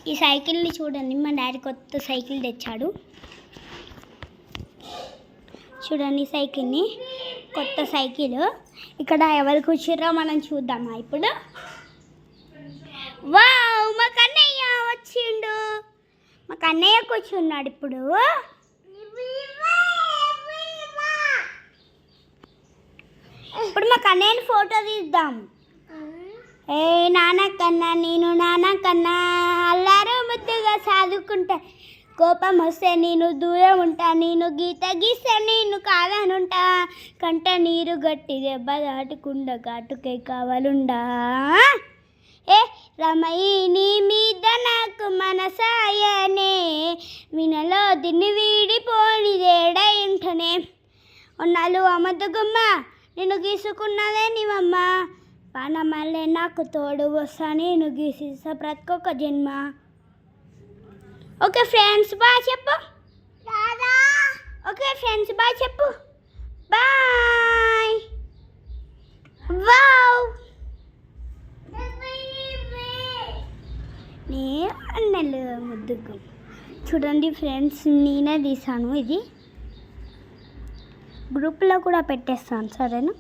ఈ సైకిల్ని చూడండి, మా డాడీ కొత్త సైకిల్ తెచ్చాడు. చూడండి సైకిల్ని, కొత్త సైకిల్. ఇక్కడ ఎవరు కూర్చుర్రో మనం చూద్దామా ఇప్పుడు. వావ్, మా కన్నయ్య వచ్చిండు. మా కన్నయ్య కూర్చున్నాడు ఇప్పుడు. ఇప్పుడు మా కన్నయ్యని ఫోటో తీద్దాం. ఏ నాన్న కన్నా నేను నాన్న కన్నా అల్లారు ముద్దుగా చదువుకుంటా, కోపం వస్తే నేను దూరం ఉంటా, నేను గీత గీస్తే నేను కాదనుంటా, కంట నీరు గట్టి దెబ్బ దాటుకుండా ఘాటుకే కావాలుండా. ఏ రమయి నీ మీద నాకు మనసాయనే, వినలో దిన్ని వీడిపోనిదేడ ఇంటనే, ఉన్నాళ్ళు అమ్మద్దు గుమ్మ నేను గీసుకున్నదే నీవమ్మ, పానమల్లే నాకు తోడు వస్తా నేను గీసిస్తా ప్రతికొక్క జన్మ. ఓకే ఫ్రెండ్స్ బాయ్ చెప్పు. ఓకే ఫ్రెండ్స్ బాయ్ చెప్పు. బాయ్. వావ్, నే అన్నలు ముద్దుకు. చూడండి ఫ్రెండ్స్, నేనే తీసాను. ఇది గ్రూప్లో కూడా పెట్టేస్తాను, సరేనా?